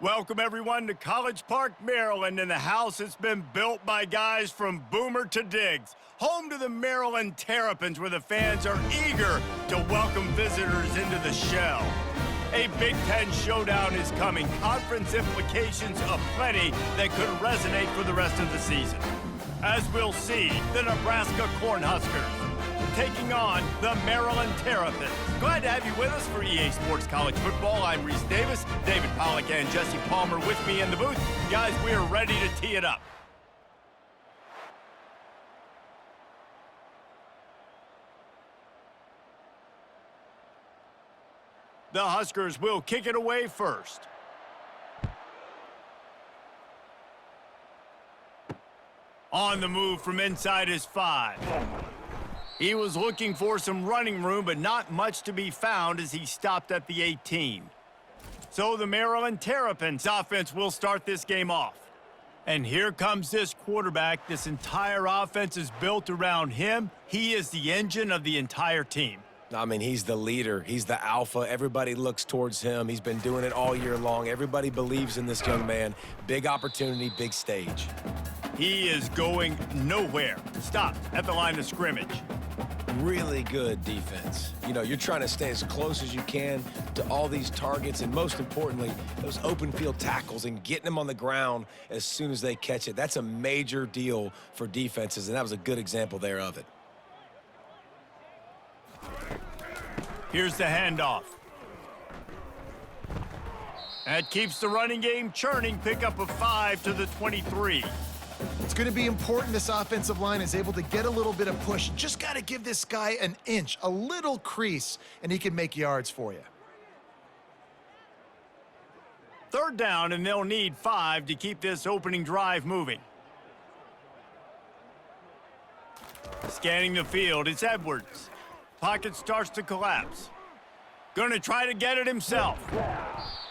Welcome, everyone, to College Park, Maryland, and the house that's been built by guys from Boomer to Diggs. Home to the Maryland Terrapins, where the fans are eager to welcome visitors into the shell. A Big Ten showdown is coming. Conference implications aplenty that could resonate for the rest of the season. As we'll see, the Nebraska Cornhuskers taking on the Maryland Terrapins. Glad to have you with us for EA Sports College Football. I'm Reese Davis, David Pollack and Jesse Palmer with me in the booth. Guys, we are ready to tee it up. The Huskers will kick it away first. On the move from inside his 5. He was looking for some running room, but not much to be found as he stopped at the 18. So the Maryland Terrapins offense will start this game off. And here comes this quarterback. This entire offense is built around him. He is the engine of the entire team. I mean, he's the leader. He's the alpha. Everybody looks towards him. He's been doing it all year long. Everybody believes in this young man. Big opportunity, big stage. He is going nowhere. Stopped at the line of scrimmage. Really good defense. You know, you're trying to stay as close as you can to all these targets, and most importantly, those open field tackles and getting them on the ground as soon as they catch it. That's a major deal for defenses, and that was a good example there of it. Here's the handoff. That keeps the running game churning. Pick up a 5 to the 23. It's going to be important this offensive line is able to get a little bit of push. Just got to give this guy an inch, a little crease, and he can make yards for you. Third down, and they'll need 5 to keep this opening drive moving. Scanning the field, it's Edwards. Pocket starts to collapse. Going to try to get it himself.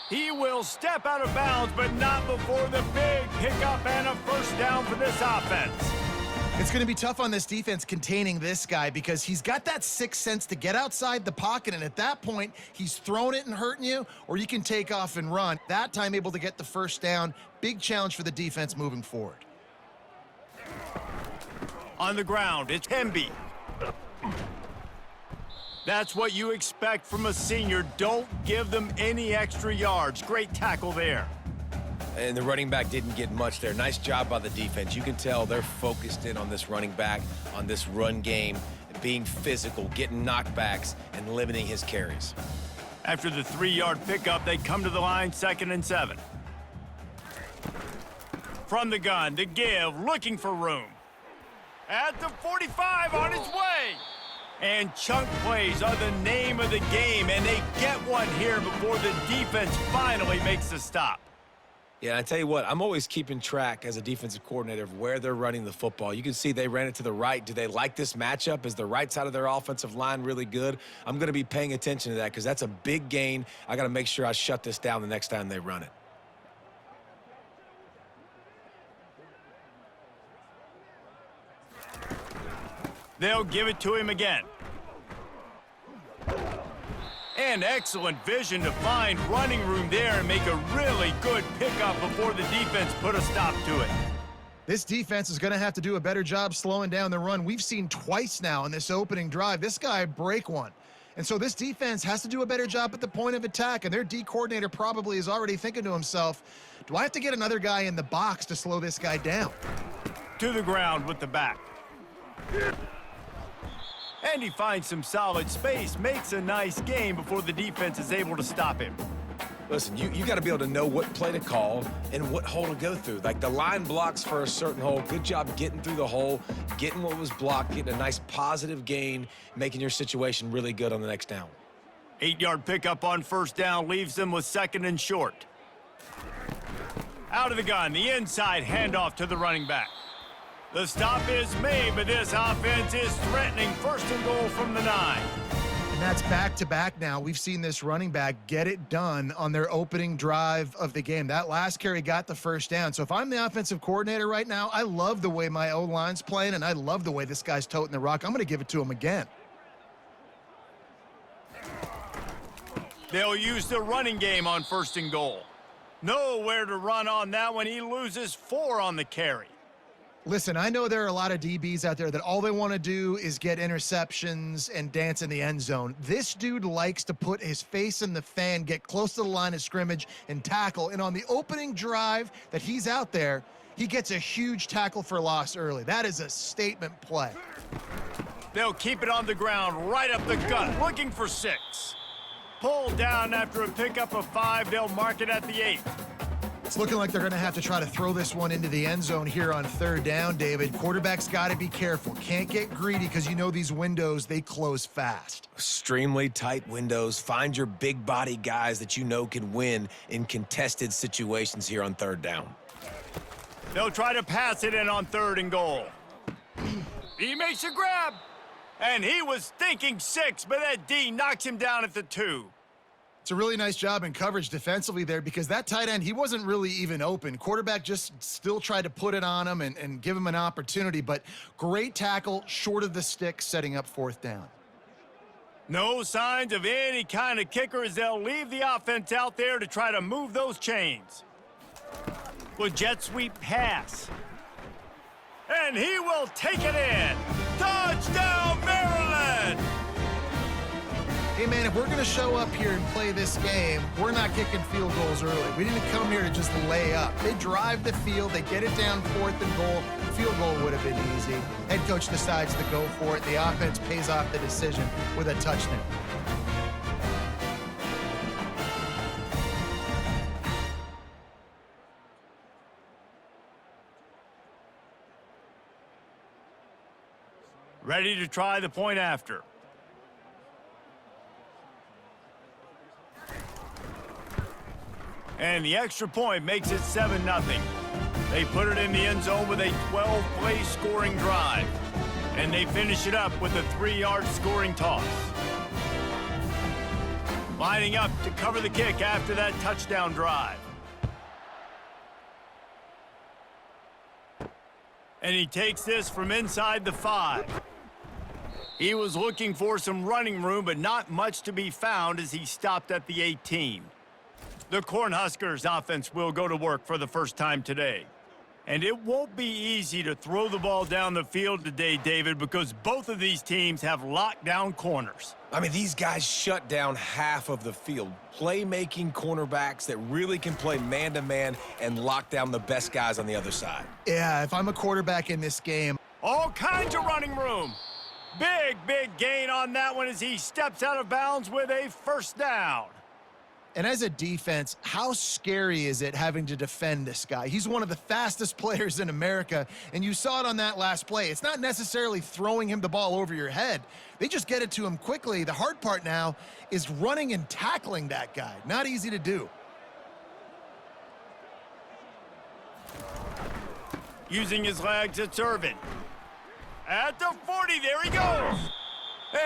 He will step out of bounds, but not before the big pickup and a first down for this offense. It's going to be tough on this defense containing this guy because he's got that sixth sense to get outside the pocket, and at that point, he's throwing it and hurting you, or you can take off and run. That time able to get the first down. Big challenge for the defense moving forward. On the ground, it's Hemby. That's what you expect from a senior. Don't give them any extra yards. Great tackle there. And the running back didn't get much there. Nice job by the defense. You can tell they're focused in on this running back, on this run game, being physical, getting knockbacks, and limiting his carries. After the 3-yard pickup, they come to the line, 2nd and 7. From the gun, to give, looking for room. At the 45, on his way. And chunk plays are the name of the game, and they get one here before the defense finally makes the stop. Yeah, I tell you what, I'm always keeping track as a defensive coordinator of where they're running the football. You can see they ran it to the right. Do they like this matchup? Is the right side of their offensive line really good? I'm going to be paying attention to that because that's a big gain. I got to make sure I shut this down the next time they run it. They'll give it to him again. And excellent vision to find running room there and make a really good pickup before the defense put a stop to it. This defense is going to have to do a better job slowing down the run. We've seen twice now in this opening drive. This guy break one. And so this defense has to do a better job at the point of attack, and their D coordinator probably is already thinking to himself, do I have to get another guy in the box to slow this guy down? To the ground with the back. And he finds some solid space, makes a nice game before the defense is able to stop him. Listen, you got to be able to know what play to call and what hole to go through. Like the line blocks for a certain hole. Good job getting through the hole, getting what was blocked, getting a nice positive gain, making your situation really good on the next down. 8-yard pickup on first down leaves them with 2nd and short. Out of the gun, the inside handoff to the running back. The stop is made, but this offense is threatening 1st and goal from the 9. And that's back-to-back now. We've seen this running back get it done on their opening drive of the game. That last carry got the first down. So if I'm the offensive coordinator right now, I love the way my O-line's playing, and I love the way this guy's toting the rock. I'm going to give it to him again. They'll use the running game on 1st and goal. Nowhere to run on that one. He loses 4 on the carry. Listen, I know there are a lot of DBs out there that all they want to do is get interceptions and dance in the end zone. This dude likes to put his face in the fan, get close to the line of scrimmage, and tackle. And on the opening drive that he's out there, he gets a huge tackle for loss early. That is a statement play. They'll keep it on the ground, right up the gut, looking for 6. Pulled down after a pickup of 5. They'll mark it at the 8. It's looking like they're going to have to try to throw this one into the end zone here on 3rd down, David. Quarterback's got to be careful. Can't get greedy because you know these windows, they close fast. Extremely tight windows. Find your big body guys that you know can win in contested situations here on 3rd down. They'll try to pass it in on 3rd and goal. He makes a grab. And he was thinking 6, but that D knocks him down at the 2. It's a really nice job in coverage defensively there because that tight end, he wasn't really even open. Quarterback just still tried to put it on him and give him an opportunity, but great tackle short of the stick, setting up 4th down. No signs of any kind of kicker as they'll leave the offense out there to try to move those chains. With jet sweep pass. And he will take it in. Touchdown, Maryland! Hey, man, if we're going to show up here and play this game, we're not kicking field goals early. We didn't come here to just lay up. They drive the field. They get it down 4th and goal. Field goal would have been easy. Head coach decides to go for it. The offense pays off the decision with a touchdown. Ready to try the point after. And the extra point makes it 7-0. They put it in the end zone with a 12-play scoring drive. And they finish it up with a 3-yard scoring toss. Lining up to cover the kick after that touchdown drive. And he takes this from inside the 5. He was looking for some running room, but not much to be found as he stopped at the 18. The Cornhuskers offense will go to work for the first time today. And it won't be easy to throw the ball down the field today, David, because both of these teams have lockdown corners. I mean, these guys shut down half of the field. Playmaking cornerbacks that really can play man-to-man and lock down the best guys on the other side. Yeah, if I'm a quarterback in this game. All kinds of running room. Big gain on that one as he steps out of bounds with a 1st down. And as a defense, how scary is it having to defend this guy? He's one of the fastest players in America, and you saw it on that last play. It's not necessarily throwing him the ball over your head. They just get it to him quickly. The hard part now is running and tackling that guy. Not easy to do. Using his legs, it's Irvin. At the 40, there he goes.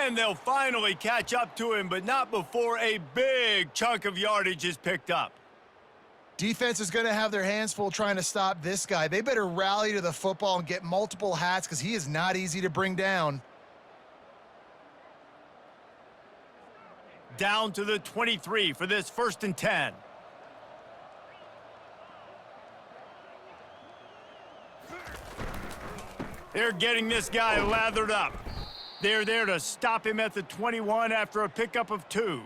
And they'll finally catch up to him, but not before a big chunk of yardage is picked up. Defense is going to have their hands full trying to stop this guy. They better rally to the football and get multiple hats because he is not easy to bring down. Down to the 23 for this 1st and 10. They're getting this guy lathered up. They're there to stop him at the 21 after a pickup of 2.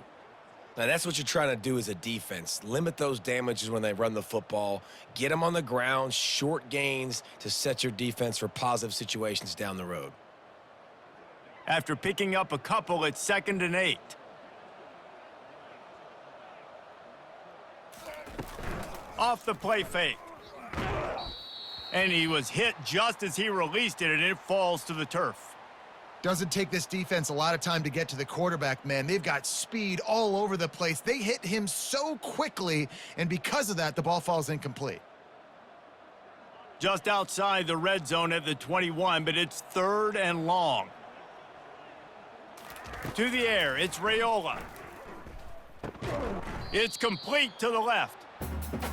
Now, that's what you're trying to do as a defense. Limit those damages when they run the football. Get them on the ground, short gains to set your defense for positive situations down the road. After picking up a couple, it's 2nd and 8. Off the play fake. And he was hit just as he released it, and it falls to the turf. Doesn't take this defense a lot of time to get to the quarterback, man. They've got speed all over the place. They hit him so quickly, and because of that, the ball falls incomplete. Just outside the red zone at the 21, but it's 3rd and long. To the air, it's Raiola. It's complete to the left.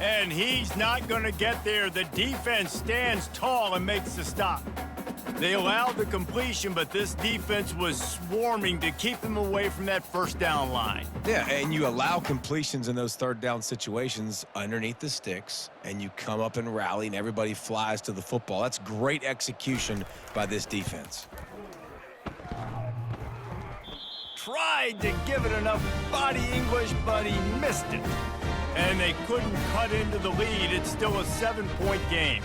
And he's not going to get there. The defense stands tall and makes the stop. They allowed the completion, but this defense was swarming to keep them away from that first down line. Yeah, and you allow completions in those third down situations underneath the sticks, and you come up and rally, and everybody flies to the football. That's great execution by this defense. Tried to give it enough body English, but he missed it. And they couldn't cut into the lead. It's still a 7-point game.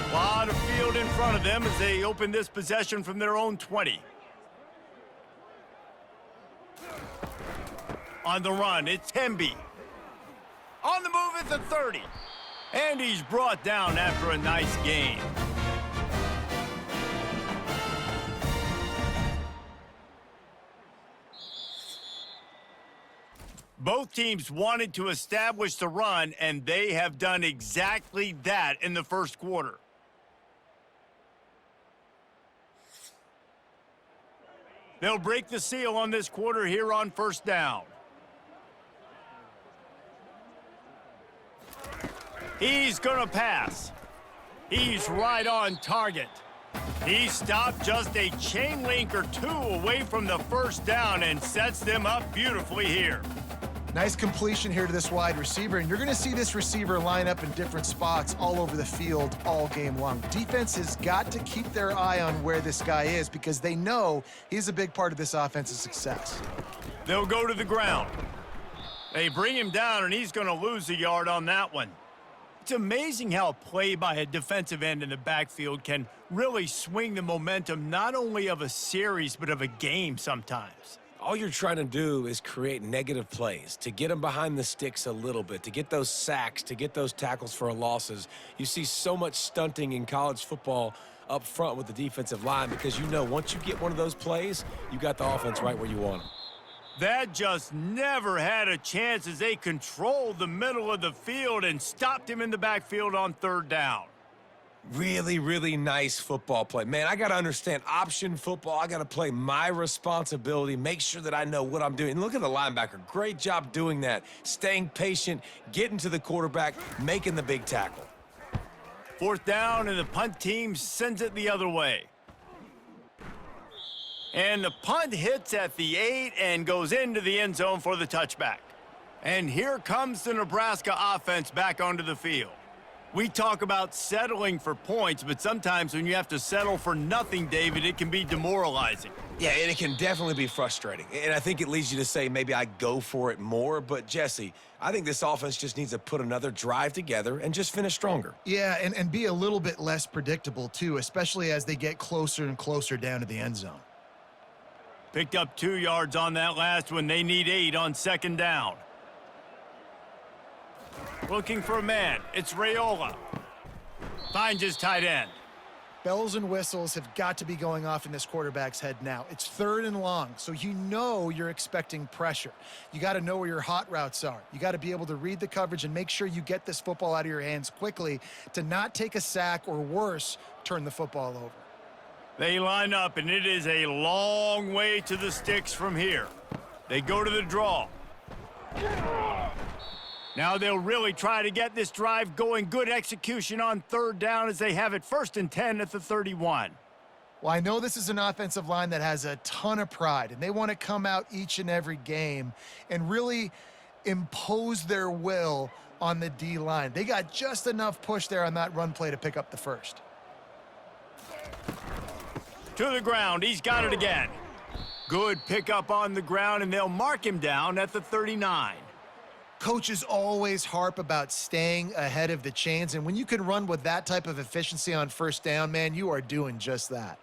A lot of field in front of them as they open this possession from their own 20. On the run, it's Hemby. On the move at the 30. And he's brought down after a nice gain. Both teams wanted to establish the run, and they have done exactly that in the first quarter. They'll break the seal on this quarter here on first down. He's going to pass. He's right on target. He stopped just a chain link or two away from the first down and sets them up beautifully here. Nice completion here to this wide receiver, and you're going to see this receiver line up in different spots all over the field all game long. Defense has got to keep their eye on where this guy is because they know he's a big part of this offense's success. They'll go to the ground. They bring him down, and he's going to lose a yard on that one. It's amazing how a play by a defensive end in the backfield can really swing the momentum not only of a series but of a game sometimes. All you're trying to do is create negative plays, to get them behind the sticks a little bit, to get those sacks, to get those tackles for losses. You see so much stunting in college football up front with the defensive line because you know once you get one of those plays, you got the offense right where you want them. That just never had a chance as they controlled the middle of the field and stopped him in the backfield on third down. Really, really nice football play. Man, I got to understand option football. I got to play my responsibility, make sure that I know what I'm doing. And look at the linebacker. Great job doing that. Staying patient, getting to the quarterback, making the big tackle. Fourth down, and the punt team sends it the other way. And the punt hits at the 8 and goes into the end zone for the touchback. And here comes the Nebraska offense back onto the field. We talk about settling for points, but sometimes when you have to settle for nothing, David, it can be demoralizing. Yeah, and it can definitely be frustrating. And I think it leads you to say maybe I go for it more. But, Jesse, I think this offense just needs to put another drive together and just finish stronger. Yeah, and be a little bit less predictable, too, especially as they get closer and closer down to the end zone. Picked up 2 yards on that last one. They need 8 on second down. Looking for a man. It's Raiola. Finds his tight end. Bells and whistles have got to be going off in this quarterback's head now. It's 3rd and long, so you know you're expecting pressure. You got to know where your hot routes are. You got to be able to read the coverage and make sure you get this football out of your hands quickly to not take a sack or worse, turn the football over. They line up, and it is a long way to the sticks from here. They go to the draw. Now they'll really try to get this drive going. Good execution on third down as they have it 1st and 10 at the 31. Well, I know this is an offensive line that has a ton of pride, and they want to come out each and every game and really impose their will on the D-line. They got just enough push there on that run play to pick up the first. To the ground. He's got it again. Good pickup on the ground, and they'll mark him down at the 39. Coaches always harp about staying ahead of the chains, and when you can run with that type of efficiency on first down, man, you are doing just that.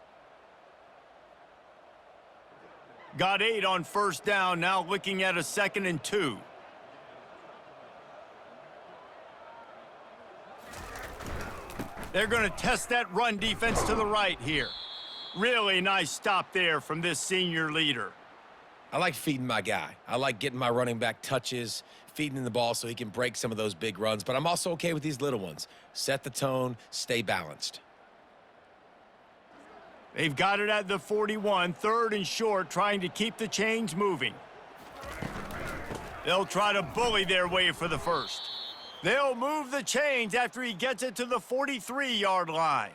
Got 8 on first down, now looking at a 2nd and 2. They're going to test that run defense to the right here. Really nice stop there from this senior leader. I like feeding my guy. I like getting my running back touches, feeding him the ball so he can break some of those big runs. But I'm also okay with these little ones. Set the tone, stay balanced. They've got it at the 41, 3rd and short, trying to keep the chains moving. They'll try to bully their way for the first. They'll move the chains after he gets it to the 43-yard line.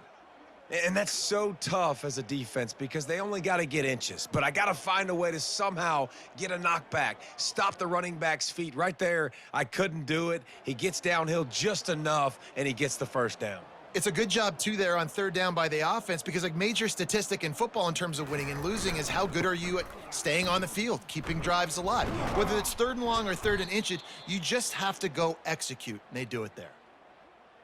And that's so tough as a defense because they only got to get inches. But I got to find a way to somehow get a knockback, stop the running back's feet. Right there, I couldn't do it. He gets downhill just enough, and he gets the first down. It's a good job, too, there on 3rd down by the offense because a major statistic in football in terms of winning and losing is how good are you at staying on the field, keeping drives alive. Whether it's 3rd and long or 3rd and inches, you just have to go execute, and they do it there.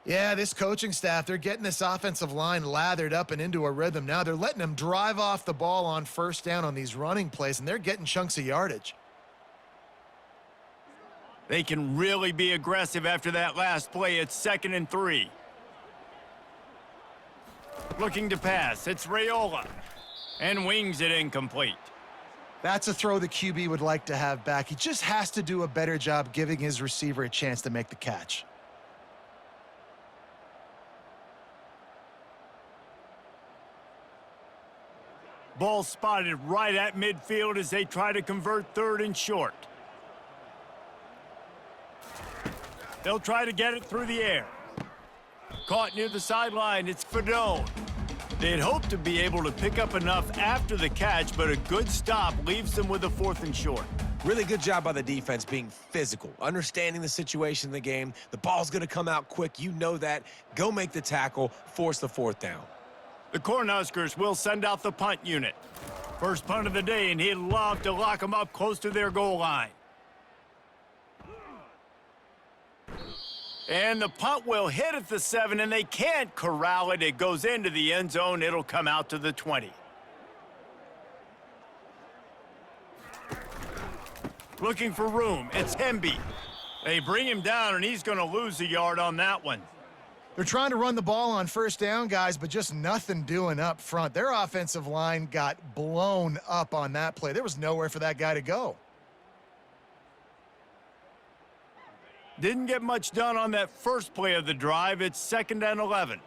Yeah, this coaching staff, they're getting this offensive line lathered up and into a rhythm now. They're letting them drive off the ball on 1st down on these running plays, and they're getting chunks of yardage. They can really be aggressive after that last play. It's 2nd and 3. Looking to pass, it's Raiola, and wings it incomplete. That's a throw the QB would like to have back. He just has to do a better job giving his receiver a chance to make the catch. Ball spotted right at midfield as they try to convert 3rd and short. They'll try to get it through the air. Caught near the sideline, it's Fedone. They'd hoped to be able to pick up enough after the catch, but a good stop leaves them with a 4th and short. Really good job by the defense being physical, understanding the situation in the game. The ball's going to come out quick. You know that. Go make the tackle, force the 4th down. The Cornhuskers will send out the punt unit. First punt of the day, and he'd love to lock them up close to their goal line. And the punt will hit at the 7, and they can't corral it. It goes into the end zone. It'll come out to the 20. Looking for room. It's Hemby. They bring him down, and he's going to lose a yard on that one. They're trying to run the ball on 1st down, guys, but just nothing doing up front. Their offensive line got blown up on that play. There was nowhere for that guy to go. Didn't get much done on that first play of the drive. It's 2nd and 11.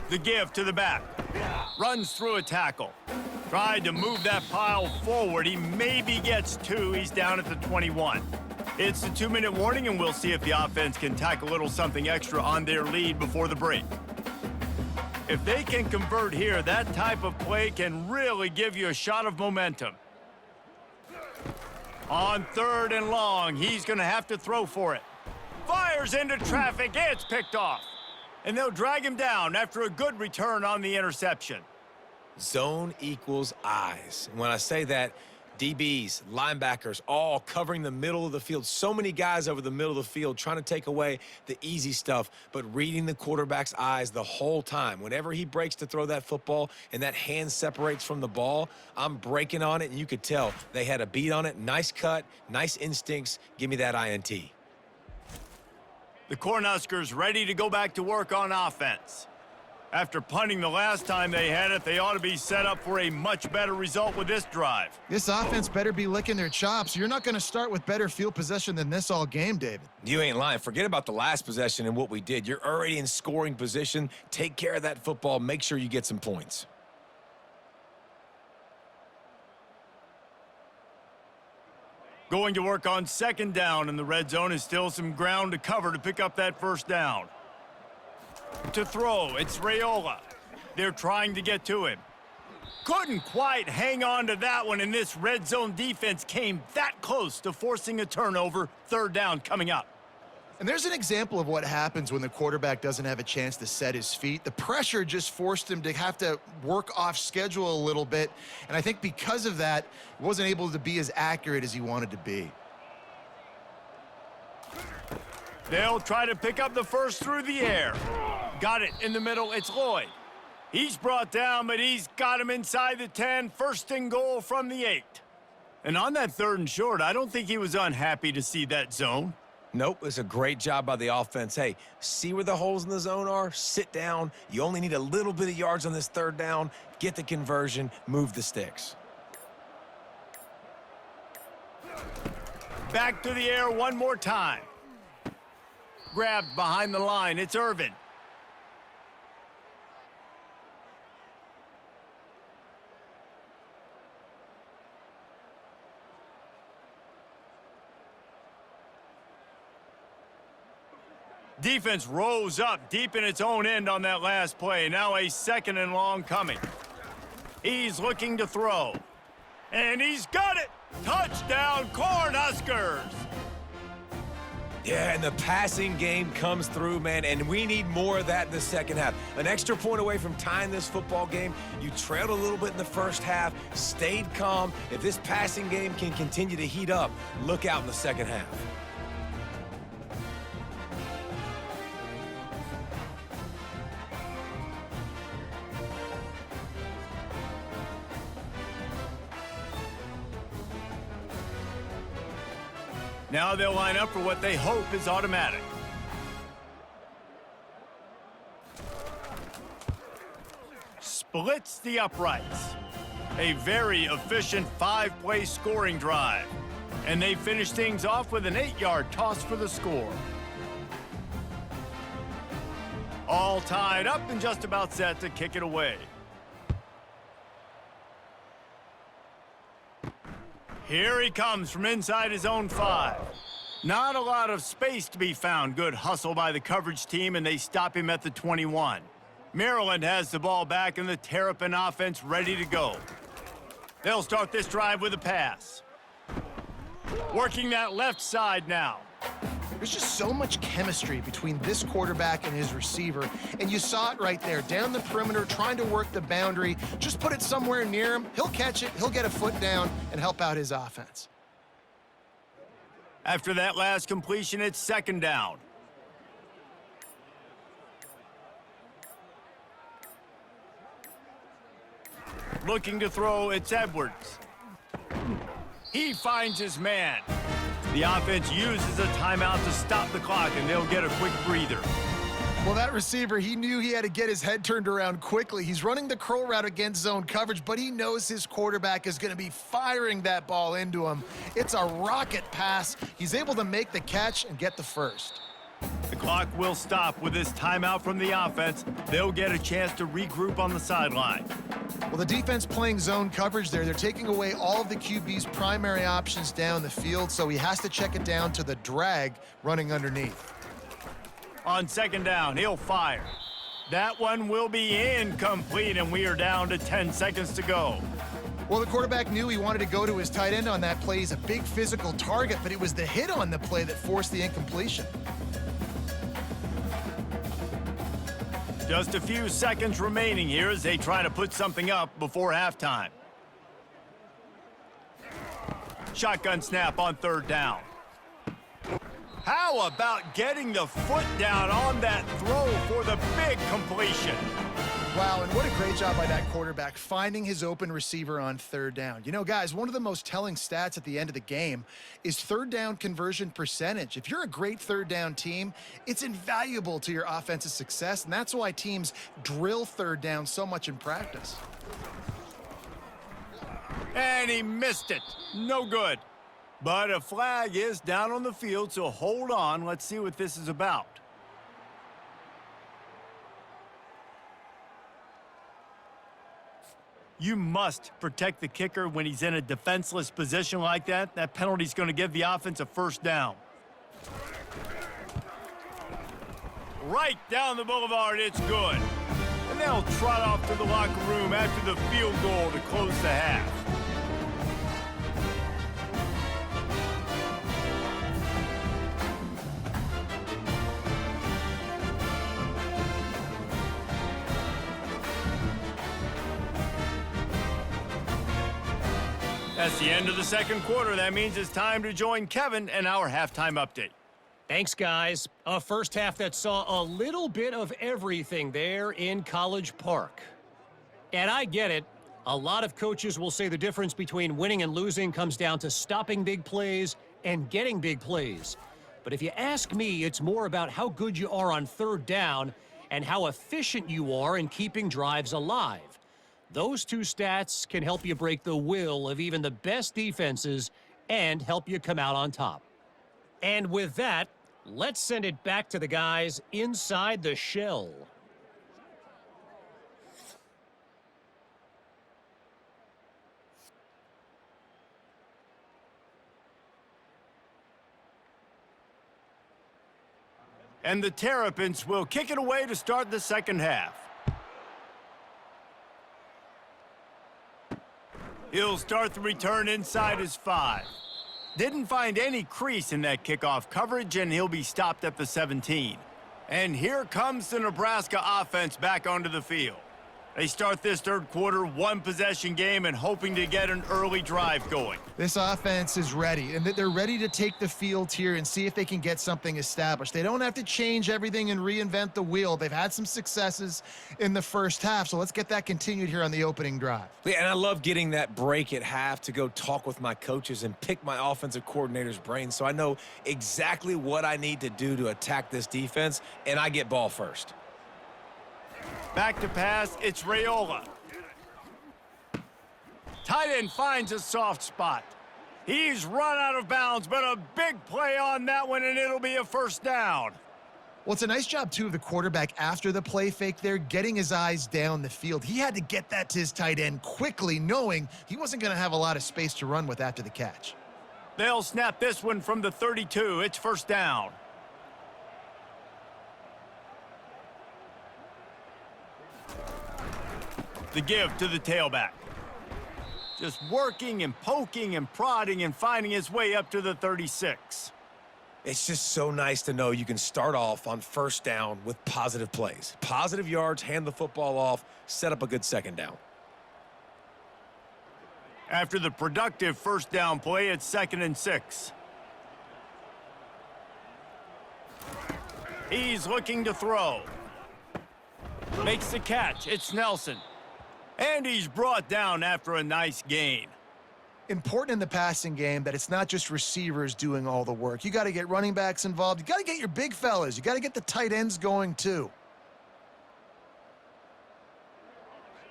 The give to the back. Runs through a tackle. Tried to move that pile forward. He maybe gets 2. He's down at the 21. It's the 2-minute warning, and we'll see if the offense can tack a little something extra on their lead before the break. If they can convert here, that type of play can really give you a shot of momentum. On 3rd and long, he's going to have to throw for it. Fires into traffic. It's picked off. And they'll drag him down after a good return on the interception. Zone equals eyes. And when I say that, DBs, linebackers, all covering the middle of the field. So many guys over the middle of the field trying to take away the easy stuff, but reading the quarterback's eyes the whole time. Whenever he breaks to throw that football and that hand separates from the ball, I'm breaking on it, and you could tell they had a beat on it. Nice cut, nice instincts. Give me that INT. The Cornhuskers ready to go back to work on offense. After punting the last time they had it, they ought to be set up for a much better result with this drive. This offense better be licking their chops. You're not going to start with better field possession than this all game, David. You ain't lying. Forget about the last possession and what we did. You're already in scoring position. Take care of that football. Make sure you get some points. Going to work on 2nd down, and the red zone is still some ground to cover to pick up that 1st down. To throw, it's Raiola. They're trying to get to him. Couldn't quite hang on to that one, and this red zone defense came that close to forcing a turnover. 3rd down coming up. And there's an example of what happens when the quarterback doesn't have a chance to set his feet. The pressure just forced him to have to work off schedule a little bit, and I think because of that, he wasn't able to be as accurate as he wanted to be. They'll try to pick up the first through the air. Got it in the middle. It's Lloyd. He's brought down, but he's got him inside the 10. 1st and goal from the 8. And on that 3rd and short, I don't think he was unhappy to see that zone. Nope, it's a great job by the offense. Hey, see where the holes in the zone are? Sit down. You only need a little bit of yards on this 3rd down. Get the conversion. Move the sticks. Back to the air one more time. Grabbed behind the line. It's Irvin. Defense rose up deep in its own end on that last play. Now a 2nd and long coming. He's looking to throw. And he's got it! Touchdown, Cornhuskers! Yeah, and the passing game comes through, man, and we need more of that in the second half. An extra point away from tying this football game. You trailed a little bit in the first half, stayed calm. If this passing game can continue to heat up, look out in the second half. Now they'll line up for what they hope is automatic. Splits the uprights. A very efficient 5-play scoring drive. And they finish things off with an 8-yard toss for the score. All tied up and just about set to kick it away. Here he comes from inside his own 5. Not a lot of space to be found. Good hustle by the coverage team, and they stop him at the 21. Maryland has the ball back, and the Terrapin offense ready to go. They'll start this drive with a pass. Working that left side now. There's just so much chemistry between this quarterback and his receiver, and you saw it right there, down the perimeter, trying to work the boundary. Just put it somewhere near him, he'll catch it, he'll get a foot down, and help out his offense. After that last completion, it's 2nd down. Looking to throw, it's Edwards. He finds his man. The offense uses a timeout to stop the clock, and they'll get a quick breather. Well, that receiver, he knew he had to get his head turned around quickly. He's running the curl route against zone coverage, but he knows his quarterback is going to be firing that ball into him. It's a rocket pass. He's able to make the catch and get the first. The clock will stop with this timeout from the offense. They'll get a chance to regroup on the sideline. Well, the defense playing zone coverage there, they're taking away all of the QB's primary options down the field, so he has to check it down to the drag running underneath. On 2nd down, he'll fire. That one will be incomplete, and we are down to 10 seconds to go. Well, the quarterback knew he wanted to go to his tight end on that play. He's a big physical target, but it was the hit on the play that forced the incompletion. Just a few seconds remaining here as they try to put something up before halftime. Shotgun snap on 3rd down. How about getting the foot down on that throw for the big completion? Wow, and what a great job by that quarterback, finding his open receiver on 3rd down. You know, guys, one of the most telling stats at the end of the game is 3rd down conversion percentage. If you're a great 3rd down team, it's invaluable to your offensive success, and that's why teams drill 3rd down so much in practice. And he missed it. No good. But a flag is down on the field, so hold on. Let's see what this is about. You must protect the kicker when he's in a defenseless position like that. That penalty is going to give the offense a 1st down. Right down the boulevard, it's good. And they'll trot off to the locker room after the field goal to close the half. That's the end of the 2nd quarter. That means it's time to join Kevin and our halftime update. Thanks, guys. A first half that saw a little bit of everything there in College Park. And I get it. A lot of coaches will say the difference between winning and losing comes down to stopping big plays and getting big plays. But if you ask me, it's more about how good you are on 3rd down and how efficient you are in keeping drives alive. Those two stats can help you break the will of even the best defenses and help you come out on top. And with that, let's send it back to the guys inside the shell. And the Terrapins will kick it away to start the second half. He'll start the return inside his 5. Didn't find any crease in that kickoff coverage, and he'll be stopped at the 17. And here comes the Nebraska offense back onto the field. They start this third quarter one-possession game and hoping to get an early drive going. This offense is ready, and they're ready to take the field here and see if they can get something established. They don't have to change everything and reinvent the wheel. They've had some successes in the first half, so let's get that continued here on the opening drive. Yeah, and I love getting that break at half to go talk with my coaches and pick my offensive coordinator's brain so I know exactly what I need to do to attack this defense, and I get ball first. Back to pass, it's Raiola. Tight end finds a soft spot. He's run out of bounds, but a big play on that one, and it'll be a first down. Well, it's a nice job, too, of the quarterback after the play fake there, getting his eyes down the field. He had to get that to his tight end quickly, knowing he wasn't going to have a lot of space to run with after the catch. They'll snap this one from the 32. It's first down. The give to the tailback. Just working and poking and prodding and finding his way up to the 36. It's just so nice to know you can start off on first down with positive plays. Positive yards, hand the football off, set up a good second down. After the productive first down play, it's 2nd and 6. He's looking to throw. Makes the catch. It's Nelson. And he's brought down after a nice gain. Important in the passing game that it's not just receivers doing all the work. You got to get running backs involved. You got to get your big fellas. You got to get the tight ends going too.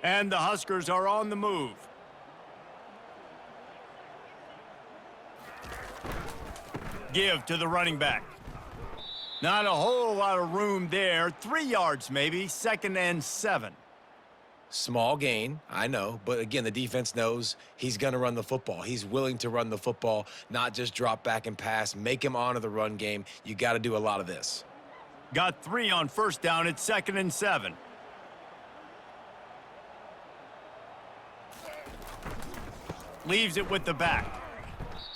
And the Huskers are on the move. Give to the running back. Not a whole lot of room there. 3 yards maybe. 2nd and 7. Small gain, I know, but again, the defense knows he's going to run the football. He's willing to run the football, not just drop back and pass, make him honor the run game. You got to do a lot of this. Got 3 on first down. It's 2nd and 7. Leaves it with the back.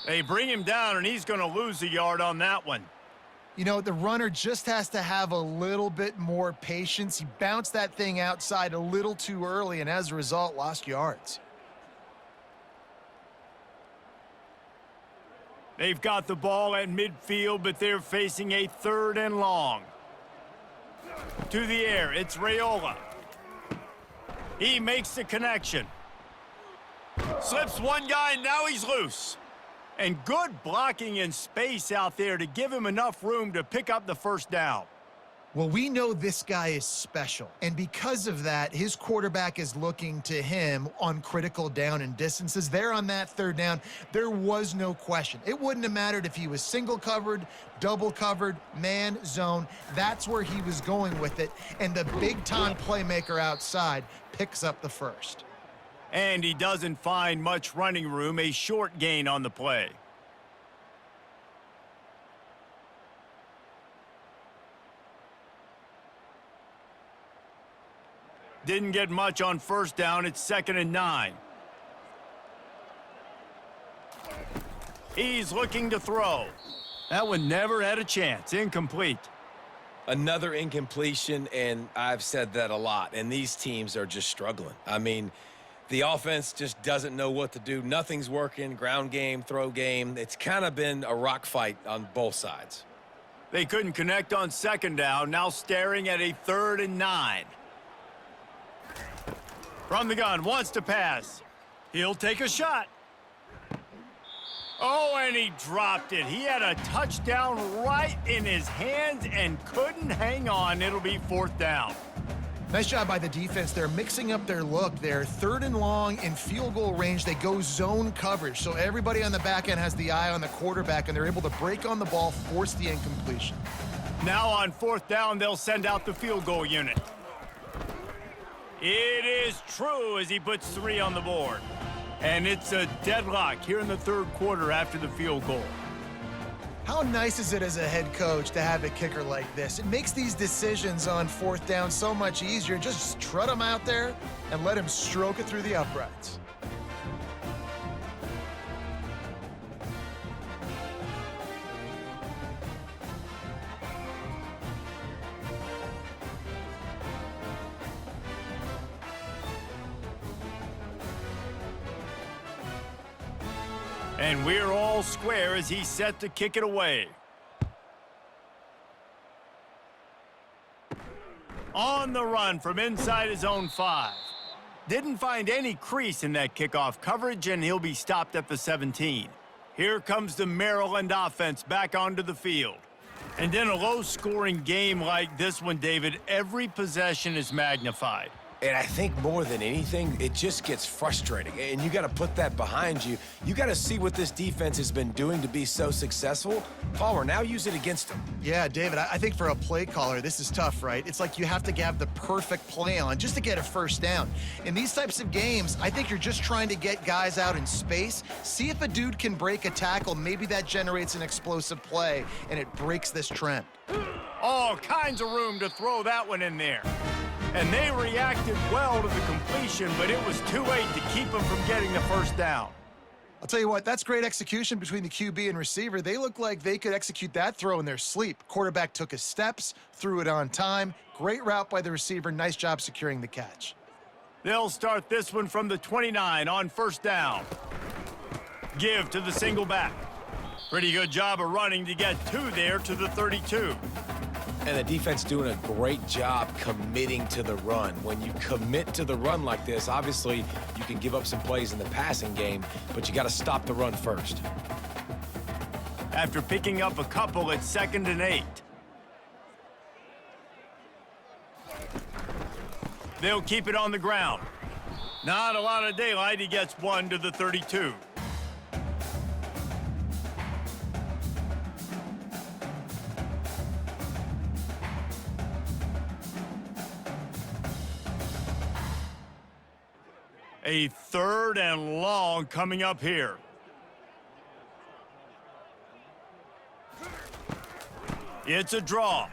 They bring him down, and he's going to lose a yard on that one. You know, the runner just has to have a little bit more patience. He bounced that thing outside a little too early, and as a result, lost yards. They've got the ball at midfield, but they're facing a 3rd and long. To the air, it's Raiola. He makes the connection. Slips one guy, and now he's loose. And good blocking in space out there to give him enough room to pick up the first down. Well, we know this guy is special, and because of that, his quarterback is looking to him on critical down and distances. There on that 3rd down, there was no question. It wouldn't have mattered if he was single covered, double covered, man, zone. That's where he was going with it, and the big-time playmaker outside picks up the first. And he doesn't find much running room, a short gain on the play. Didn't get much on first down. It's 2nd and 9. He's looking to throw. That one never had a chance. Incomplete. Another incompletion, and I've said that a lot, and these teams are just struggling. I mean, the offense just doesn't know what to do. Nothing's working. Ground game, throw game. It's kind of been a rock fight on both sides. They couldn't connect on 2nd down. Now staring at a 3rd and 9. From the gun, wants to pass. He'll take a shot. Oh, and he dropped it. He had a touchdown right in his hands and couldn't hang on. It'll be 4th down. Nice job by the defense. They're mixing up their look. They're 3rd and long in field goal range. They go zone coverage. So everybody on the back end has the eye on the quarterback, and they're able to break on the ball, force the incompletion. Now on 4th down, they'll send out the field goal unit. It is true as he puts 3 on the board. And it's a deadlock here in the 3rd quarter after the field goal. How nice is it as a head coach to have a kicker like this? It makes these decisions on fourth down so much easier. Just trot him out there and let him stroke it through the uprights. And we're all square as he's set to kick it away. On the run from inside his own 5. Didn't find any crease in that kickoff coverage, and he'll be stopped at the 17. Here comes the Maryland offense back onto the field. And in a low-scoring game like this one, David, every possession is magnified. And I think more than anything, it just gets frustrating. And you got to put that behind you. You got to see what this defense has been doing to be so successful. Palmer, now use it against them. Yeah, David, I think for a play caller, this is tough, right? It's like you have to have the perfect play on just to get a first down. In these types of games, I think you're just trying to get guys out in space, see if a dude can break a tackle. Maybe that generates an explosive play, and it breaks this trend. All kinds of room to throw that one in there. And they reacted well to the completion, but it was too late to keep them from getting the first down. I'll tell you what, that's great execution between the QB and receiver. They look like they could execute that throw in their sleep. Quarterback took his steps, threw it on time. Great route by the receiver. Nice job securing the catch. They'll start this one from the 29 on first down. Give to the single back. Pretty good job of running to get 2 there to the 32. And the defense doing a great job committing to the run. When you commit to the run like this, obviously you can give up some plays in the passing game, but you got to stop the run first. After picking up a couple, it's 2nd and 8. They'll keep it on the ground. Not a lot of daylight. He gets 1 to the 32. A 3rd and long coming up here. It's a draw.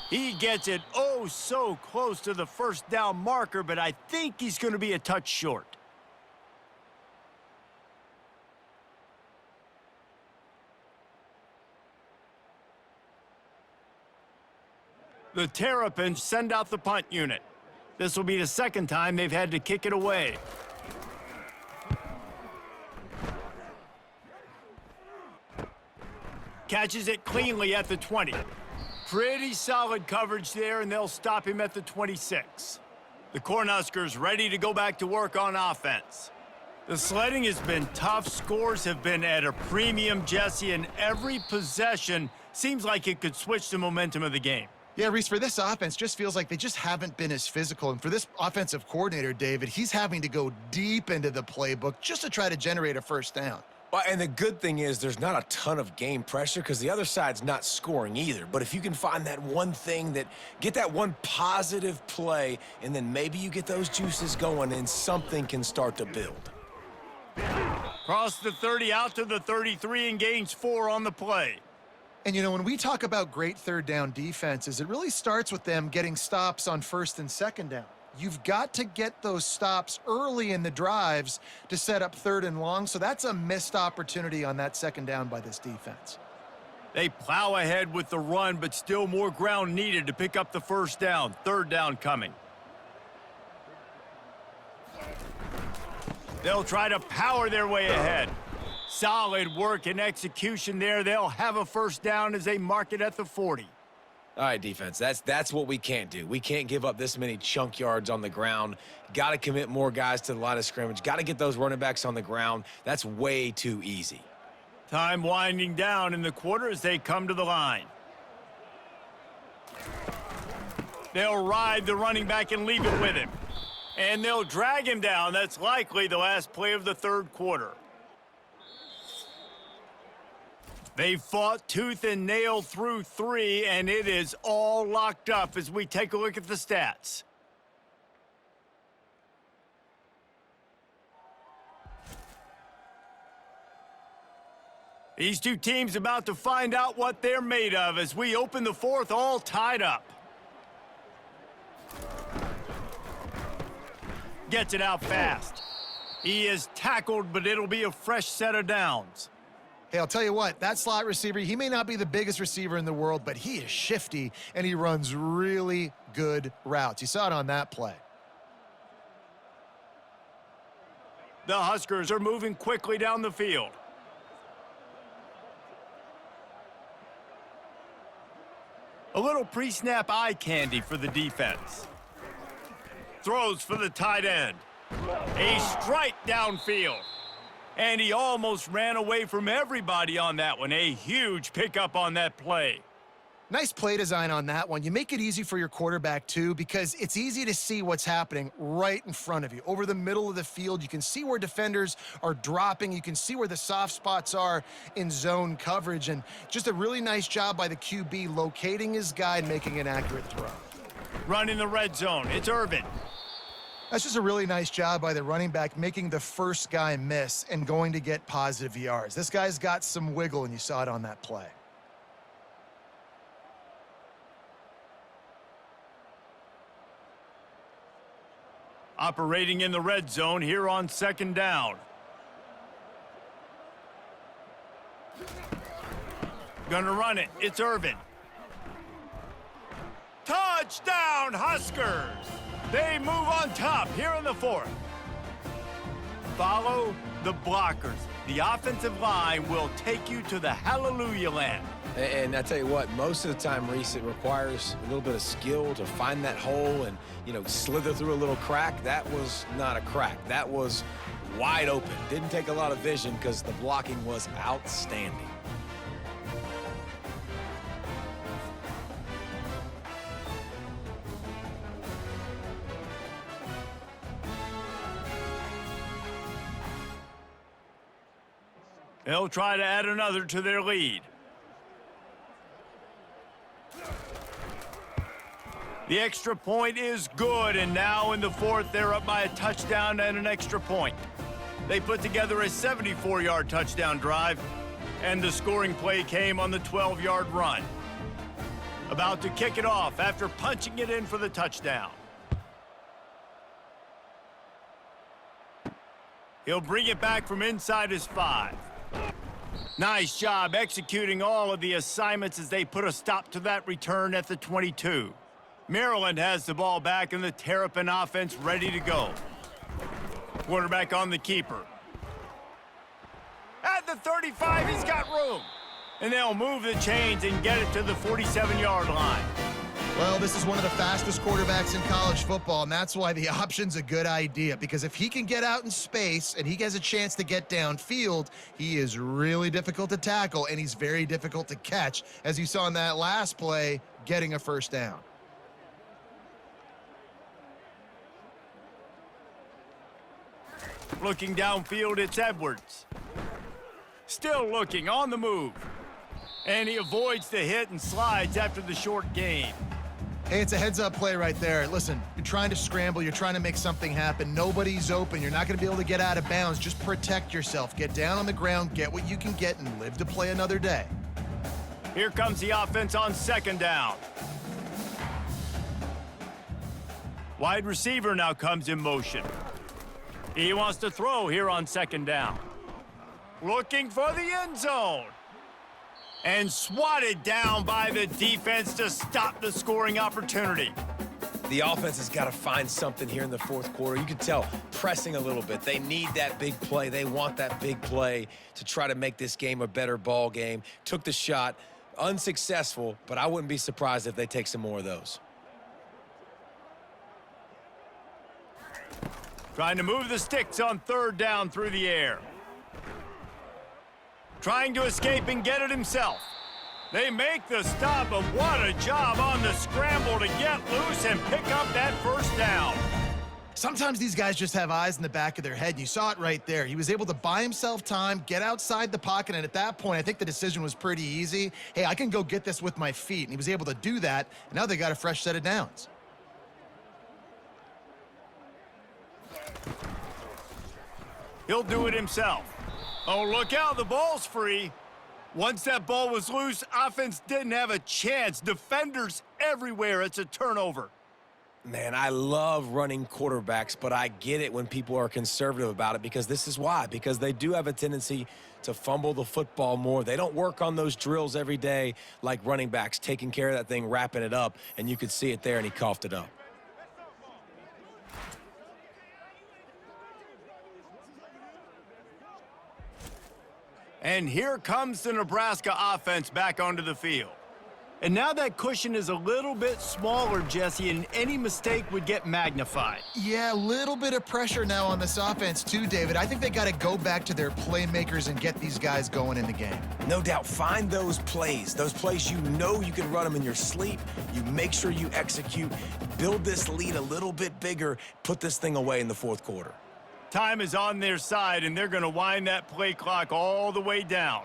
He gets it oh so close to the first down marker, but I think he's going to be a touch short. The Terrapins send out the punt unit. This will be the 2nd time they've had to kick it away. Catches it cleanly at the 20. Pretty solid coverage there, and they'll stop him at the 26. The Cornhuskers ready to go back to work on offense. The sledding has been tough. Scores have been at a premium, Jesse, and every possession seems like it could switch the momentum of the game. Yeah, Reese, for this offense, just feels like they just haven't been as physical. And for this offensive coordinator, David, he's having to go deep into the playbook just to try to generate a first down. Well, and the good thing is there's not a ton of game pressure because the other side's not scoring either. But if you can find that one thing get that one positive play, and then maybe you get those juices going and something can start to build. Cross the 30 out to the 33 and gains 4 on the play. And, you know, when we talk about great third down defenses, it really starts with them getting stops on 1st and 2nd down. You've got to get those stops early in the drives to set up 3rd and long, so that's a missed opportunity on that 2nd down by this defense. They plow ahead with the run, but still more ground needed to pick up the first down. 3rd down coming. They'll try to power their way ahead. Solid work and execution there. They'll have a first down as they mark it at the 40. All right, defense, that's what we can't do. We can't give up this many chunk yards on the ground. Got to commit more guys to the line of scrimmage. Got to get those running backs on the ground. That's way too easy. Time winding down in the quarter as they come to the line. They'll ride the running back and leave it with him. And they'll drag him down. That's likely the last play of the 3rd quarter. They fought tooth and nail through 3, and it is all locked up as we take a look at the stats. These two teams about to find out what they're made of as we open the fourth all tied up. Gets it out fast. He is tackled, but it'll be a fresh set of downs. Hey, I'll tell you what, that slot receiver, he may not be the biggest receiver in the world, but he is shifty, and he runs really good routes. You saw it on that play. The Huskers are moving quickly down the field. A little pre-snap eye candy for the defense. Throws for the tight end. A strike downfield. And he almost ran away from everybody on that one. A huge pickup on that play. Nice play design on that one. You make it easy for your quarterback, too, because it's easy to see what's happening right in front of you. Over the middle of the field, you can see where defenders are dropping. You can see where the soft spots are in zone coverage. And just a really nice job by the QB locating his guy and making an accurate throw. Running the red zone. It's Irvin. That's just a really nice job by the running back making the first guy miss and going to get positive yards. This guy's got some wiggle, and you saw it on that play. Operating in the red zone here on second down. Gonna run it. It's Irvin. Touchdown, Huskers! They move on top here in the fourth. Follow the blockers. The offensive line will take you to the hallelujah land. And I tell you what, most of the time, Reese, it requires a little bit of skill to find that hole and, slither through a little crack. That was not a crack. That was wide open. Didn't take a lot of vision because the blocking was outstanding. They'll try to add another to their lead. The extra point is good, and now in the fourth, they're up by a touchdown and an extra point. They put together a 74-yard touchdown drive, and the scoring play came on the 12-yard run. About to kick it off after punching it in for the touchdown. He'll bring it back from inside his 5. Nice job executing all of the assignments as they put a stop to that return at the 22. Maryland has the ball back and the Terrapin offense ready to go. Quarterback on the keeper. At the 35, he's got room. And they'll move the chains and get it to the 47-yard line. Well, this is one of the fastest quarterbacks in college football, and that's why the option's a good idea, because if he can get out in space and he has a chance to get downfield, he is really difficult to tackle, and he's very difficult to catch, as you saw in that last play, getting a first down. Looking downfield, it's Edwards. Still looking, on the move. And he avoids the hit and slides after the short gain. Hey, it's a heads-up play right there. Listen, you're trying to scramble. You're trying to make something happen. Nobody's open. You're not going to be able to get out of bounds. Just protect yourself. Get down on the ground, get what you can get, and live to play another day. Here comes the offense on second down. Wide receiver now comes in motion. He wants to throw here on second down. Looking for the end zone. And swatted down by the defense to stop the scoring opportunity. The offense has got to find something here in the fourth quarter. You can tell pressing a little bit. They need that big play. They want that big play to try to make this game a better ball game. Took the shot, unsuccessful, but I wouldn't be surprised if they take some more of those. Trying to move the sticks on third down through the air. Trying to escape and get it himself. They make the stop, but what a job on the scramble to get loose and pick up that first down. Sometimes these guys just have eyes in the back of their head. You saw it right there. He was able to buy himself time, get outside the pocket, and at that point, I think the decision was pretty easy. Hey, I can go get this with my feet, and he was able to do that, and now they got a fresh set of downs. He'll do it himself. Oh, look out, the ball's free. Once that ball was loose, offense didn't have a chance. Defenders everywhere. It's a turnover. Man, I love running quarterbacks, but I get it when people are conservative about it because this is why. Because they do have a tendency to fumble the football more. They don't work on those drills every day like running backs, taking care of that thing, wrapping it up, and you could see it there, and he coughed it up. And here comes the Nebraska offense back onto the field. And now that cushion is a little bit smaller, Jesse, and any mistake would get magnified. Yeah, a little bit of pressure now on this offense too, David. I think they got to go back to their playmakers and get these guys going in the game. No doubt, find those plays you know you can run them in your sleep. You make sure you execute, build this lead a little bit bigger, put this thing away in the fourth quarter. Time is on their side, and they're going to wind that play clock all the way down.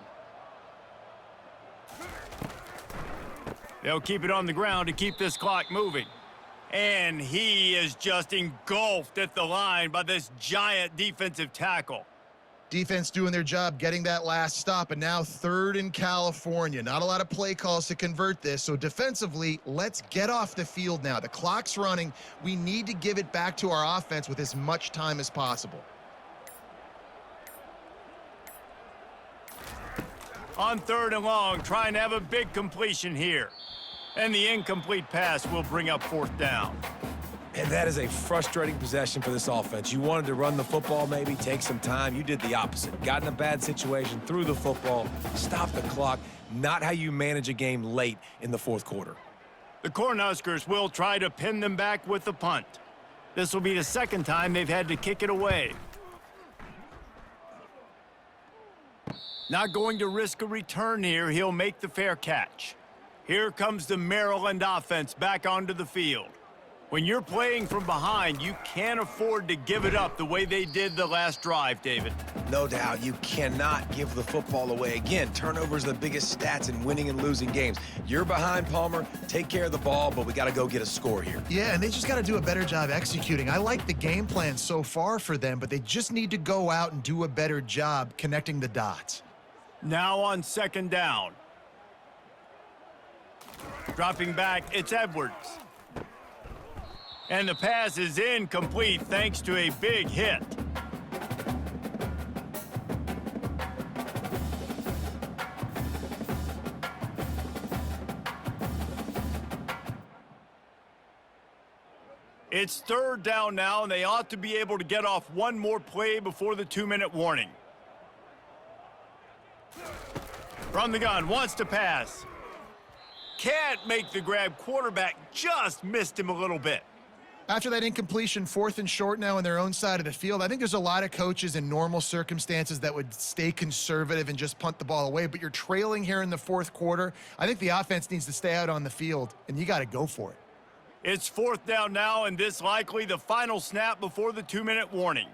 They'll keep it on the ground to keep this clock moving. And he is just engulfed at the line by this giant defensive tackle. Defense doing their job, getting that last stop, and now third in California. Not a lot of play calls to convert this, so defensively, let's get off the field now. The clock's running. We need to give it back to our offense with as much time as possible. On third and long, trying to have a big completion here. And the incomplete pass will bring up fourth down. And that is a frustrating possession for this offense. You wanted to run the football, maybe take some time. You did the opposite. Got in a bad situation, threw the football, stopped the clock. Not how you manage a game late in the fourth quarter. The Cornhuskers will try to pin them back with the punt. This will be the second time they've had to kick it away. Not going to risk a return here. He'll make the fair catch. Here comes the Maryland offense back onto the field. When you're playing from behind, you can't afford to give it up the way they did the last drive, David. No doubt, you cannot give the football away. Again, turnovers are the biggest stats in winning and losing games. You're behind, Palmer. Take care of the ball, but we got to go get a score here. Yeah, and they just got to do a better job executing. I like the game plan so far for them, but they just need to go out and do a better job connecting the dots. Now on second down. Dropping back, it's Edwards. And the pass is incomplete thanks to a big hit. It's third down now, and they ought to be able to get off one more play before the 2-minute warning. From the gun, wants to pass. Can't make the grab. Quarterback just missed him a little bit. After that incompletion, fourth and short now on their own side of the field, I think there's a lot of coaches in normal circumstances that would stay conservative and just punt the ball away, but you're trailing here in the fourth quarter. I think the offense needs to stay out on the field, and you got to go for it. It's fourth down now, and this likely the final snap before the 2-minute warning.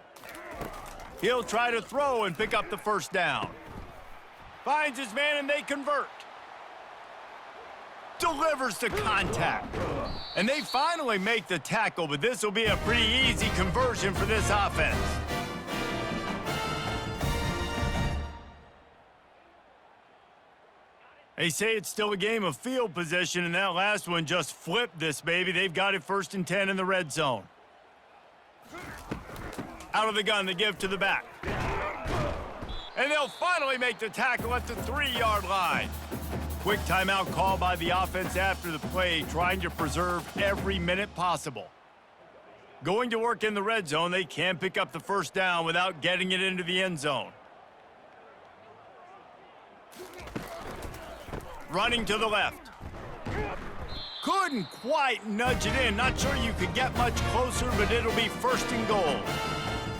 He'll try to throw and pick up the first down. Finds his man, and they convert. Delivers the contact. And they finally make the tackle, but this will be a pretty easy conversion for this offense. They say it's still a game of field position, and that last one just flipped this baby. They've got it 1st and 10 in the red zone. Out of the gun, they give to the back. And they'll finally make the tackle at the 3-yard line. Quick timeout call by the offense after the play, trying to preserve every minute possible. Going to work in the red zone, they can pick up the first down without getting it into the end zone. Running to the left. Couldn't quite nudge it in. Not sure you could get much closer, but it'll be 1st and goal.